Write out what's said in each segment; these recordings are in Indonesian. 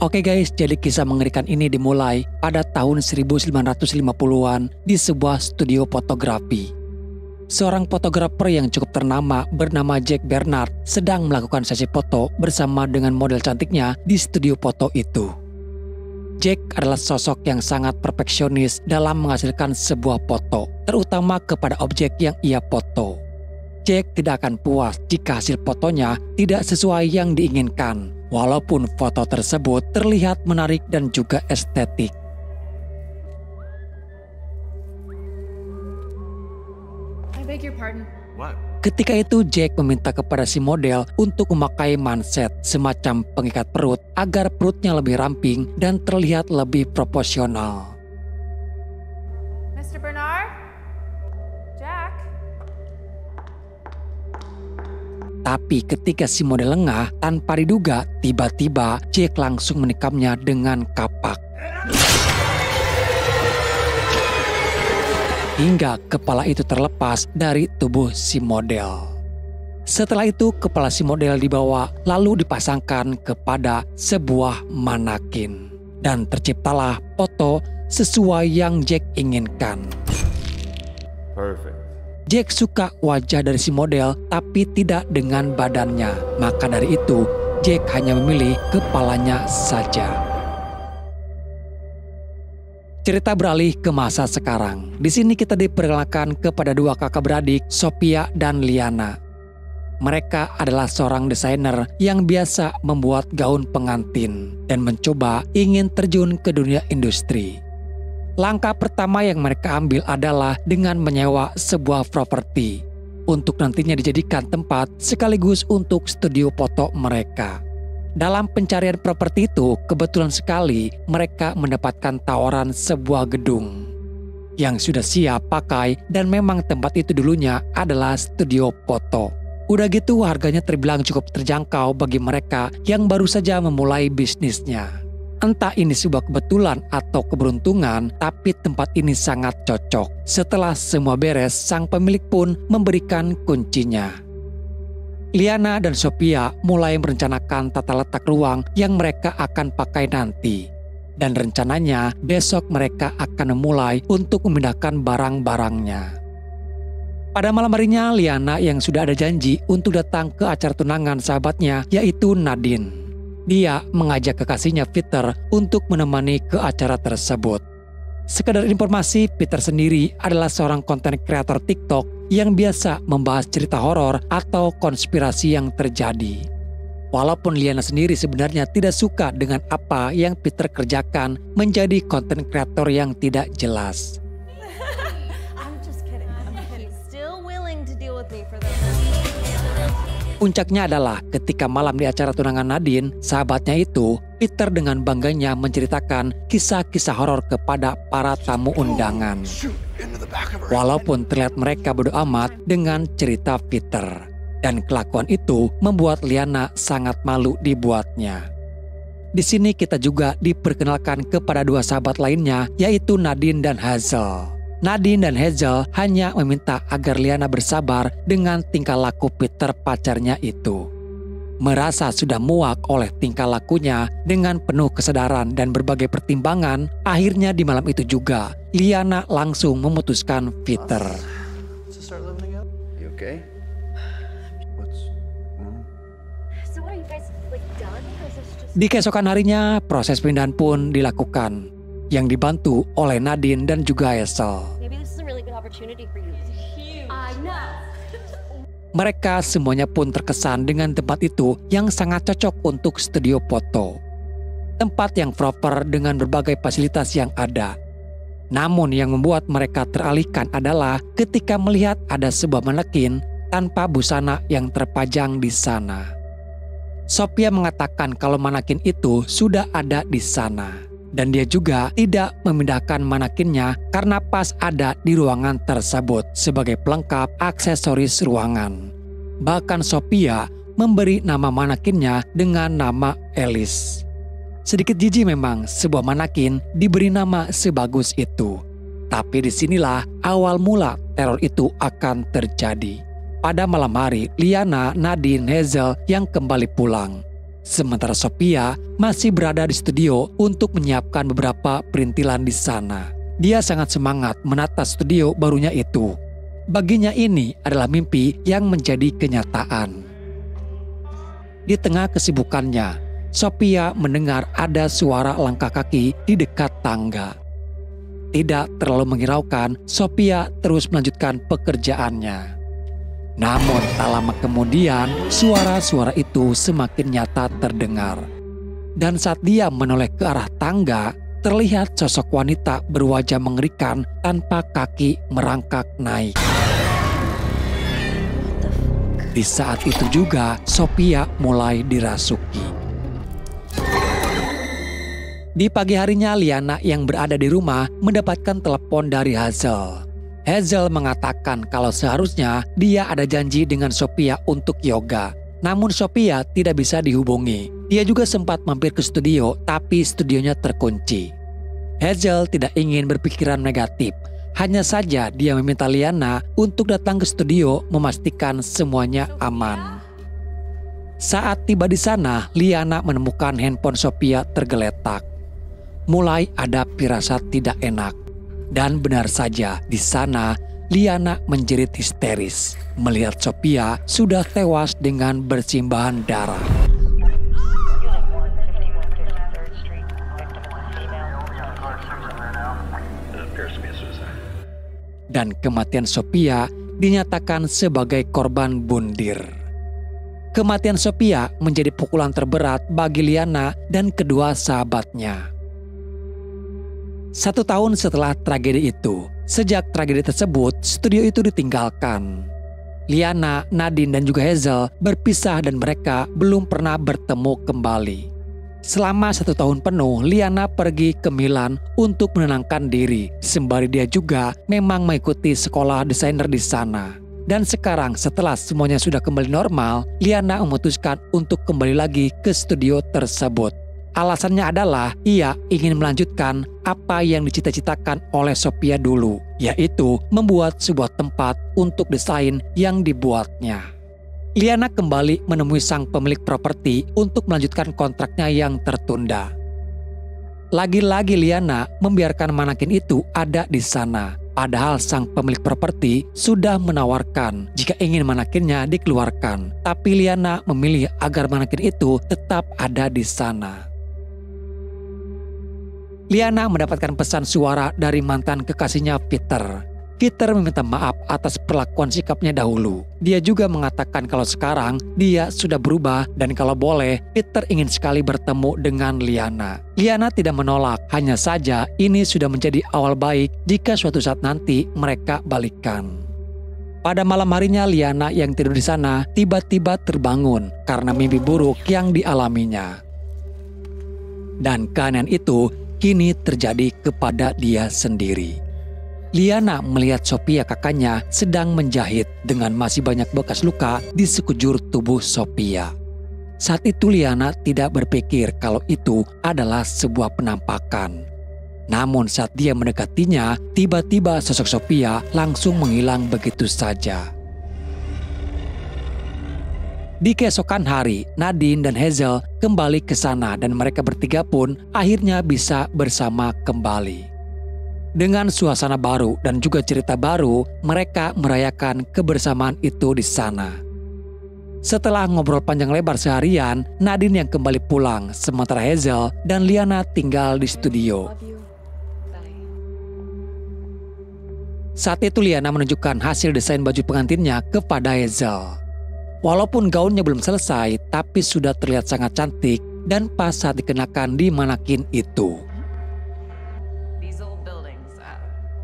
Oke guys, jadi kisah mengerikan ini dimulai pada tahun 1950-an di sebuah studio fotografi. Seorang fotografer yang cukup ternama bernama Jack Bernard sedang melakukan sesi foto bersama dengan model cantiknya di studio foto itu. Jack adalah sosok yang sangat perfeksionis dalam menghasilkan sebuah foto, terutama kepada objek yang ia foto. Jack tidak akan puas jika hasil fotonya tidak sesuai yang diinginkan, walaupun foto tersebut terlihat menarik dan juga estetik. I beg your pardon. What? Ketika itu Jack meminta kepada si model untuk memakai manset, semacam pengikat perut agar perutnya lebih ramping dan terlihat lebih proporsional. Mr. Bernard? Jack? Tapi ketika si model lengah, tanpa diduga, tiba-tiba Jack langsung menikamnya dengan kapak. Hingga kepala itu terlepas dari tubuh si model. Setelah itu kepala si model dibawa lalu dipasangkan kepada sebuah manakin. Dan terciptalah foto sesuai yang Jack inginkan. Perfect. Jack suka wajah dari si model tapi tidak dengan badannya. Maka dari itu Jack hanya memilih kepalanya saja. Cerita beralih ke masa sekarang. Di sini kita diperkenalkan kepada dua kakak beradik, Sophia dan Liana. Mereka adalah seorang desainer yang biasa membuat gaun pengantin dan mencoba ingin terjun ke dunia industri. Langkah pertama yang mereka ambil adalah dengan menyewa sebuah properti untuk nantinya dijadikan tempat sekaligus untuk studio foto mereka. Dalam pencarian properti itu, kebetulan sekali mereka mendapatkan tawaran sebuah gedung yang sudah siap pakai dan memang tempat itu dulunya adalah studio foto. Udah gitu harganya terbilang cukup terjangkau bagi mereka yang baru saja memulai bisnisnya. Entah ini sebuah kebetulan atau keberuntungan, tapi tempat ini sangat cocok. Setelah semua beres, sang pemilik pun memberikan kuncinya. Liana dan Sophia mulai merencanakan tata letak ruang yang mereka akan pakai nanti. Dan rencananya besok mereka akan memulai untuk memindahkan barang-barangnya. Pada malam harinya, Liana yang sudah ada janji untuk datang ke acara tunangan sahabatnya yaitu Nadine. Dia mengajak kekasihnya Peter untuk menemani ke acara tersebut. Sekedar informasi, Peter sendiri adalah seorang konten kreator TikTok yang biasa membahas cerita horor atau konspirasi yang terjadi. Walaupun Liana sendiri sebenarnya tidak suka dengan apa yang Peter kerjakan menjadi konten kreator yang tidak jelas. I'm just kidding. He's still willing to deal with me for this. Puncaknya adalah ketika malam di acara tunangan Nadine, sahabatnya itu, Peter dengan bangganya menceritakan kisah-kisah horor kepada para tamu undangan. Walaupun terlihat mereka bodo amat dengan cerita Peter. Dan kelakuan itu membuat Liana sangat malu dibuatnya. Di sini kita juga diperkenalkan kepada dua sahabat lainnya yaitu Nadine dan Hazel. Nadine dan Hazel hanya meminta agar Liana bersabar dengan tingkah laku Peter pacarnya itu. Merasa sudah muak oleh tingkah lakunya dengan penuh kesadaran dan berbagai pertimbangan, akhirnya di malam itu juga Liana langsung memutuskan Peter. You okay? So what are you guys like done? Or is this just... Di keesokan harinya proses pindahan pun dilakukan yang dibantu oleh Nadine dan juga Hazel. Maybe this is a really good opportunity for you. It's huge. I know. Mereka semuanya pun terkesan dengan tempat itu yang sangat cocok untuk studio foto. Tempat yang proper dengan berbagai fasilitas yang ada. Namun yang membuat mereka teralihkan adalah ketika melihat ada sebuah manekin tanpa busana yang terpajang di sana. Sophia mengatakan kalau manekin itu sudah ada di sana. Dan dia juga tidak memindahkan manekinnya karena pas ada di ruangan tersebut sebagai pelengkap aksesoris ruangan. Bahkan Sophia memberi nama manekinnya dengan nama Alice. Sedikit jijik memang sebuah manekin diberi nama sebagus itu. Tapi disinilah awal mula teror itu akan terjadi. Pada malam hari, Liana, Nadine, Hazel yang kembali pulang. Sementara Sophia masih berada di studio untuk menyiapkan beberapa perintilan di sana. Dia sangat semangat menata studio barunya itu. Baginya ini adalah mimpi yang menjadi kenyataan. Di tengah kesibukannya, Sophia mendengar ada suara langkah kaki di dekat tangga. Tidak terlalu menghiraukan, Sophia terus melanjutkan pekerjaannya. Namun tak lama kemudian, suara-suara itu semakin nyata terdengar. Dan saat dia menoleh ke arah tangga, terlihat sosok wanita berwajah mengerikan tanpa kaki merangkak naik. Di saat itu juga, Sophia mulai dirasuki. Di pagi harinya, Liana yang berada di rumah mendapatkan telepon dari Hazel. Hazel mengatakan kalau seharusnya dia ada janji dengan Sophia untuk yoga. Namun Sophia tidak bisa dihubungi. Dia juga sempat mampir ke studio, tapi studionya terkunci. Hazel tidak ingin berpikiran negatif. Hanya saja dia meminta Liana untuk datang ke studio memastikan semuanya aman. Saat tiba di sana, Liana menemukan handphone Sophia tergeletak. Mulai ada firasat tidak enak. Dan benar saja, di sana Liana menjerit histeris melihat Sophia sudah tewas dengan bersimbahan darah. Dan kematian Sophia dinyatakan sebagai korban bundir. Kematian Sophia menjadi pukulan terberat bagi Liana dan kedua sahabatnya. 1 tahun setelah tragedi itu, sejak tragedi tersebut, studio itu ditinggalkan. Liana, Nadine, dan juga Hazel berpisah dan mereka belum pernah bertemu kembali. Selama 1 tahun penuh, Liana pergi ke Milan untuk menenangkan diri. Sembari dia juga memang mengikuti sekolah desainer di sana. Dan sekarang setelah semuanya sudah kembali normal, Liana memutuskan untuk kembali lagi ke studio tersebut. Alasannya adalah ia ingin melanjutkan apa yang dicita-citakan oleh Sophia dulu, yaitu membuat sebuah tempat untuk desain yang dibuatnya. Liana kembali menemui sang pemilik properti untuk melanjutkan kontraknya yang tertunda. Lagi-lagi Liana membiarkan manekin itu ada di sana, padahal sang pemilik properti sudah menawarkan jika ingin manekinnya dikeluarkan, tapi Liana memilih agar manekin itu tetap ada di sana. Liana mendapatkan pesan suara dari mantan kekasihnya Peter. Peter meminta maaf atas perlakuan sikapnya dahulu. Dia juga mengatakan kalau sekarang dia sudah berubah dan kalau boleh Peter ingin sekali bertemu dengan Liana. Liana tidak menolak, hanya saja ini sudah menjadi awal baik jika suatu saat nanti mereka balikan. Pada malam harinya Liana yang tidur di sana tiba-tiba terbangun karena mimpi buruk yang dialaminya. Dan keanehan itu kini terjadi kepada dia sendiri. Liana melihat Sophia kakaknya sedang menjahit dengan masih banyak bekas luka di sekujur tubuh Sophia. Saat itu Liana tidak berpikir kalau itu adalah sebuah penampakan. Namun saat dia mendekatinya, tiba-tiba sosok Sophia langsung menghilang begitu saja. Di keesokan hari, Nadine dan Hazel kembali ke sana dan mereka bertiga pun akhirnya bisa bersama kembali. Dengan suasana baru dan juga cerita baru, mereka merayakan kebersamaan itu di sana. Setelah ngobrol panjang lebar seharian, Nadine yang kembali pulang, sementara Hazel dan Liana tinggal di studio. Saat itu Liana menunjukkan hasil desain baju pengantinnya kepada Hazel. Walaupun gaunnya belum selesai, tapi sudah terlihat sangat cantik dan pas saat dikenakan di manekin itu.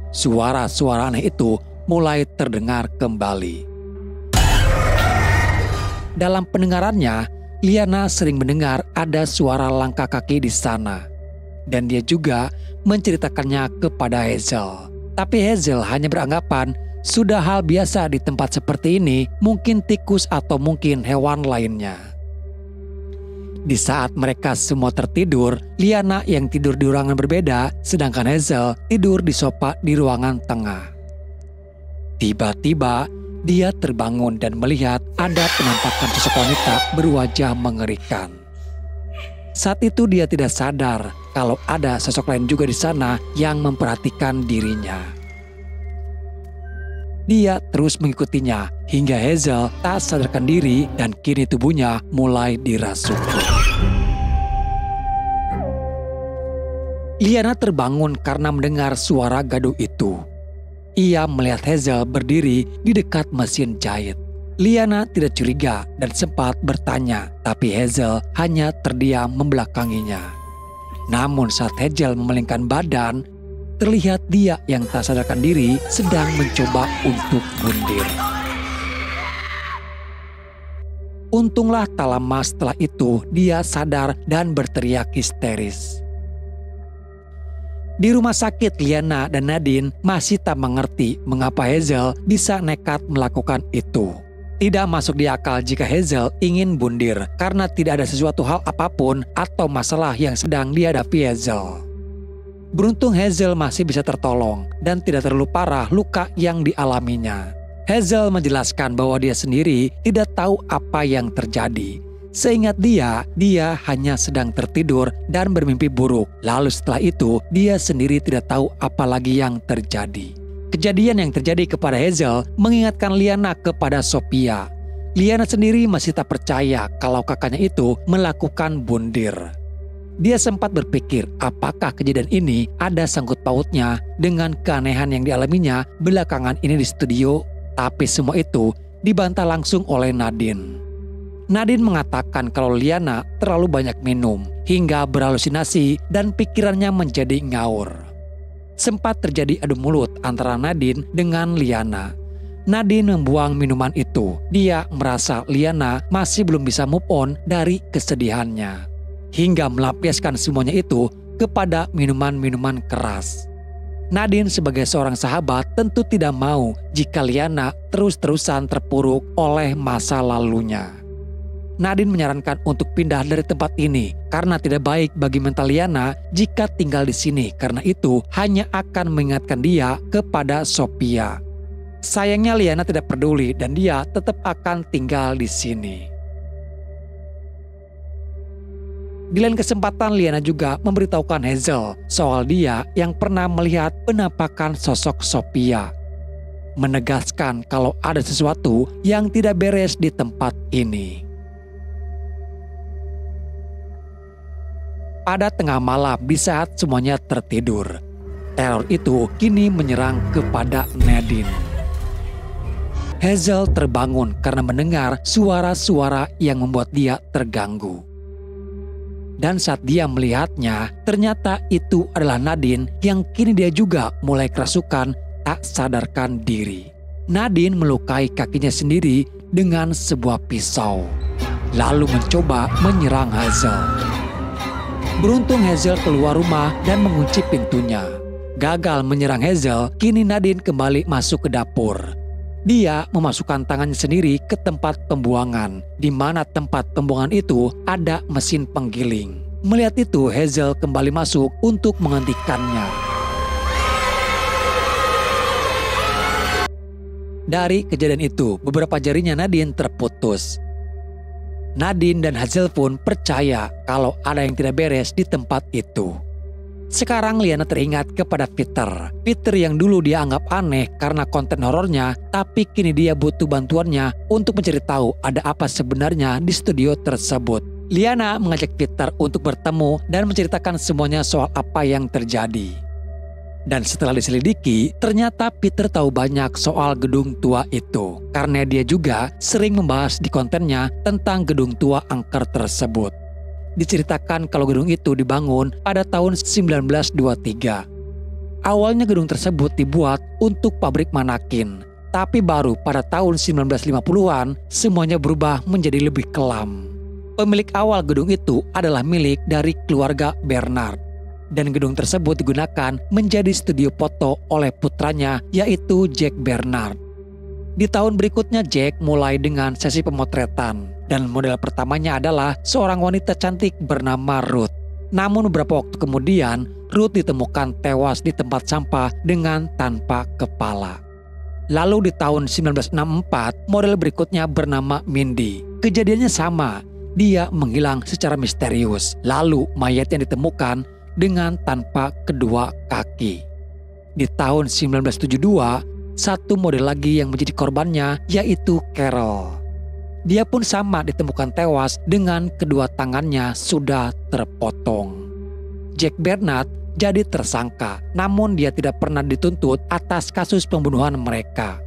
Suara-suara aneh itu mulai terdengar kembali. Dalam pendengarannya, Liana sering mendengar ada suara langkah kaki di sana. Dan dia juga menceritakannya kepada Hazel. Tapi Hazel hanya beranggapan sudah hal biasa di tempat seperti ini, mungkin tikus atau mungkin hewan lainnya. Di saat mereka semua tertidur, Liana yang tidur di ruangan berbeda, sedangkan Hazel tidur di sofa di ruangan tengah. Tiba-tiba, dia terbangun dan melihat ada penampakan sosok wanita berwajah mengerikan. Saat itu dia tidak sadar kalau ada sosok lain juga di sana yang memperhatikan dirinya. Dia terus mengikutinya hingga Hazel tak sadarkan diri dan kini tubuhnya mulai dirasuki. Liana terbangun karena mendengar suara gaduh itu. Ia melihat Hazel berdiri di dekat mesin jahit. Liana tidak curiga dan sempat bertanya, tapi Hazel hanya terdiam membelakanginya. Namun saat Hazel memalingkan badan, terlihat dia yang tak sadarkan diri sedang mencoba untuk bundir. Untunglah tak lama setelah itu dia sadar dan berteriak histeris. Di rumah sakit, Liana dan Nadine masih tak mengerti mengapa Hazel bisa nekat melakukan itu. Tidak masuk di akal jika Hazel ingin bundir karena tidak ada sesuatu hal apapun atau masalah yang sedang dihadapi Hazel. Beruntung Hazel masih bisa tertolong dan tidak terlalu parah luka yang dialaminya. Hazel menjelaskan bahwa dia sendiri tidak tahu apa yang terjadi. Seingat dia hanya sedang tertidur dan bermimpi buruk. Lalu setelah itu, dia sendiri tidak tahu apa lagi yang terjadi. Kejadian yang terjadi kepada Hazel mengingatkan Liana kepada Sophia. Liana sendiri masih tak percaya kalau kakaknya itu melakukan bundir. Dia sempat berpikir apakah kejadian ini ada sangkut pautnya dengan keanehan yang dialaminya belakangan ini di studio. Tapi semua itu dibantah langsung oleh Nadine. Nadine mengatakan kalau Liana terlalu banyak minum hingga berhalusinasi dan pikirannya menjadi ngawur. Sempat terjadi adu mulut antara Nadine dengan Liana. Nadine membuang minuman itu. Dia merasa Liana masih belum bisa move on dari kesedihannya. Hingga melampiaskan semuanya itu kepada minuman-minuman keras. Nadine sebagai seorang sahabat tentu tidak mau jika Liana terus-terusan terpuruk oleh masa lalunya. Nadine menyarankan untuk pindah dari tempat ini karena tidak baik bagi mental Liana jika tinggal di sini karena itu hanya akan mengingatkan dia kepada Sophia. Sayangnya Liana tidak peduli dan dia tetap akan tinggal di sini. Di lain kesempatan Liana juga memberitahukan Hazel soal dia yang pernah melihat penampakan sosok Sophia. Menegaskan kalau ada sesuatu yang tidak beres di tempat ini. Pada tengah malam di saat semuanya tertidur, teror itu kini menyerang kepada Nadine. Hazel terbangun karena mendengar suara-suara yang membuat dia terganggu. Dan saat dia melihatnya, ternyata itu adalah Nadine yang kini dia juga mulai kerasukan tak sadarkan diri. Nadine melukai kakinya sendiri dengan sebuah pisau, lalu mencoba menyerang Hazel. Beruntung Hazel keluar rumah dan mengunci pintunya. Gagal menyerang Hazel, kini Nadine kembali masuk ke dapur. Dia memasukkan tangannya sendiri ke tempat pembuangan, di mana tempat pembuangan itu ada mesin penggiling. Melihat itu, Hazel kembali masuk untuk menghentikannya. Dari kejadian itu, beberapa jarinya Nadine terputus. Nadine dan Hazel pun percaya kalau ada yang tidak beres di tempat itu. Sekarang Liana teringat kepada Peter. Peter yang dulu dia anggap aneh karena konten horornya, tapi kini dia butuh bantuannya untuk mencari tahu ada apa sebenarnya di studio tersebut. Liana mengajak Peter untuk bertemu dan menceritakan semuanya soal apa yang terjadi. Dan setelah diselidiki, ternyata Peter tahu banyak soal gedung tua itu. Karena dia juga sering membahas di kontennya tentang gedung tua angker tersebut. Diceritakan kalau gedung itu dibangun pada tahun 1923. Awalnya gedung tersebut dibuat untuk pabrik manakin. Tapi baru pada tahun 1950-an semuanya berubah menjadi lebih kelam. Pemilik awal gedung itu adalah milik dari keluarga Bernard. Dan gedung tersebut digunakan menjadi studio foto oleh putranya yaitu Jack Bernard. Di tahun berikutnya Jack mulai dengan sesi pemotretan dan model pertamanya adalah seorang wanita cantik bernama Ruth. Namun beberapa waktu kemudian Ruth ditemukan tewas di tempat sampah dengan tanpa kepala. Lalu di tahun 1964 model berikutnya bernama Mindy. Kejadiannya sama. dia menghilang secara misterius. Lalu mayatnya ditemukan dengan tanpa kedua kaki. Di tahun 1972, satu model lagi yang menjadi korbannya yaitu Carol. Dia pun sama ditemukan tewas dengan kedua tangannya sudah terpotong. Jack Bernard jadi tersangka, namun dia tidak pernah dituntut atas kasus pembunuhan mereka.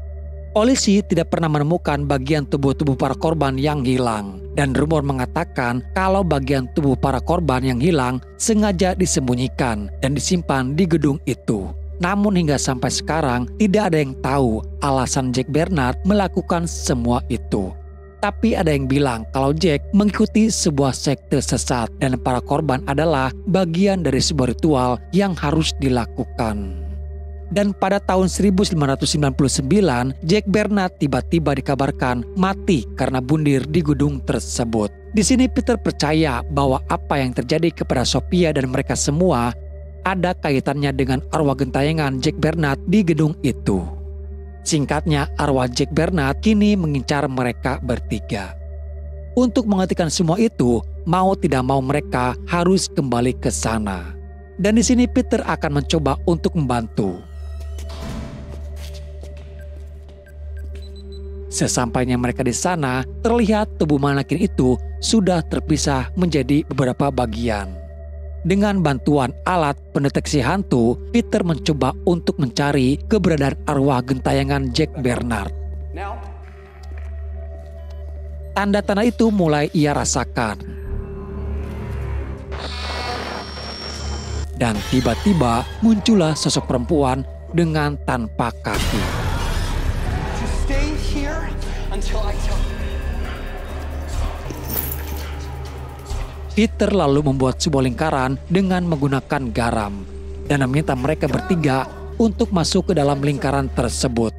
Polisi tidak pernah menemukan bagian tubuh-tubuh para korban yang hilang, dan rumor mengatakan kalau bagian tubuh para korban yang hilang sengaja disembunyikan dan disimpan di gedung itu. Namun hingga sampai sekarang tidak ada yang tahu alasan Jack Bernard melakukan semua itu. Tapi ada yang bilang kalau Jack mengikuti sebuah sekte sesat dan para korban adalah bagian dari sebuah ritual yang harus dilakukan. Dan pada tahun 1999, Jack Bernard tiba-tiba dikabarkan mati karena bundir di gedung tersebut. Di sini Peter percaya bahwa apa yang terjadi kepada Sophia dan mereka semua ada kaitannya dengan arwah gentayangan Jack Bernard di gedung itu. Singkatnya, arwah Jack Bernard kini mengincar mereka bertiga. Untuk menghentikan semua itu, mau tidak mau mereka harus kembali ke sana. Dan di sini Peter akan mencoba untuk membantu. Sesampainya mereka di sana, terlihat tubuh manekin itu sudah terpisah menjadi beberapa bagian. Dengan bantuan alat pendeteksi hantu, Peter mencoba untuk mencari keberadaan arwah gentayangan Jack Bernard. Tanda-tanda itu mulai ia rasakan. Dan tiba-tiba muncullah sosok perempuan dengan tanpa kaki. Peter lalu membuat sebuah lingkaran dengan menggunakan garam dan meminta mereka bertiga untuk masuk ke dalam lingkaran tersebut.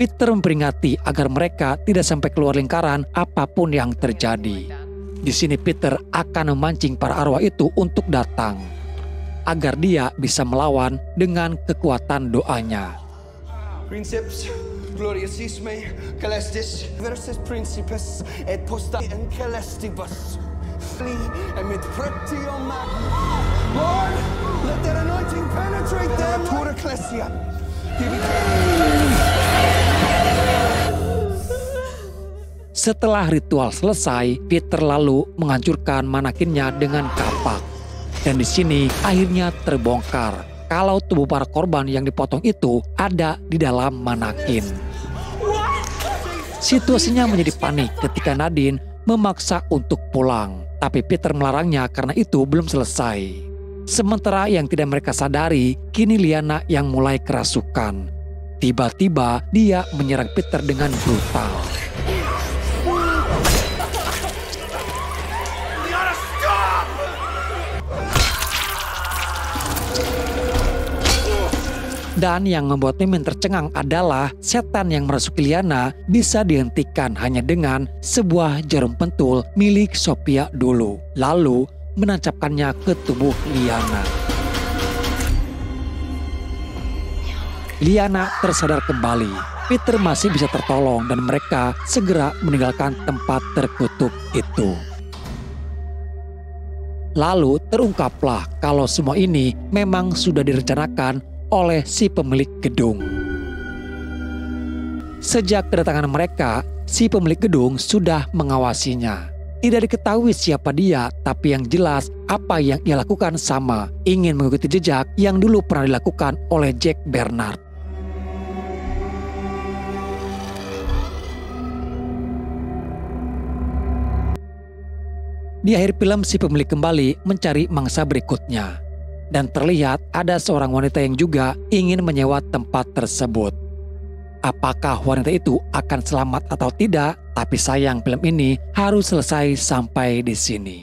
Peter memperingati agar mereka tidak sampai keluar lingkaran apapun yang terjadi. Di sini Peter akan memancing para arwah itu untuk datang agar dia bisa melawan dengan kekuatan doanya. Princeps gloriosisme celestis versus principes et posta in celestibus. Flee amid pretium magna. Lord, let that anointing penetrate them. Pura ecclesia. Setelah ritual selesai, Peter lalu menghancurkan manakinnya dengan kapak. Dan di sini akhirnya terbongkar kalau tubuh para korban yang dipotong itu ada di dalam manakin. Situasinya menjadi panik ketika Nadine memaksa untuk pulang. Tapi Peter melarangnya karena itu belum selesai. Sementara yang tidak mereka sadari, kini Liana yang mulai kerasukan. Tiba-tiba dia menyerang Peter dengan brutal. Dan yang membuat Mimin tercengang adalah setan yang merasuki Liana bisa dihentikan hanya dengan sebuah jarum pentul milik Sophia dulu, lalu menancapkannya ke tubuh Liana. Liana tersadar kembali. Peter masih bisa tertolong dan mereka segera meninggalkan tempat terkutuk itu. Lalu terungkaplah kalau semua ini memang sudah direncanakan oleh si pemilik gedung. Sejak kedatangan mereka, si pemilik gedung sudah mengawasinya. Tidak diketahui siapa dia, tapi yang jelas apa yang ia lakukan sama, ingin mengikuti jejak yang dulu pernah dilakukan oleh Jack Bernard. Di akhir film, si pemilik kembali mencari mangsa berikutnya. Dan terlihat ada seorang wanita yang juga ingin menyewa tempat tersebut. Apakah wanita itu akan selamat atau tidak? Tapi sayang film ini harus selesai sampai di sini.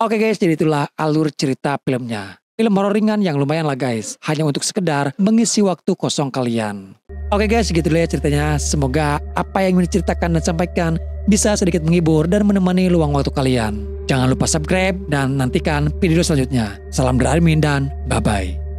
Oke guys, jadi itulah alur cerita filmnya. Film horor ringan yang lumayan lah guys. Hanya untuk sekedar mengisi waktu kosong kalian. Oke guys, segitu dulu ya ceritanya. Semoga apa yang ingin diceritakan dan sampaikan bisa sedikit menghibur dan menemani luang waktu kalian. Jangan lupa subscribe dan nantikan video selanjutnya. Salam dari Armin dan bye-bye.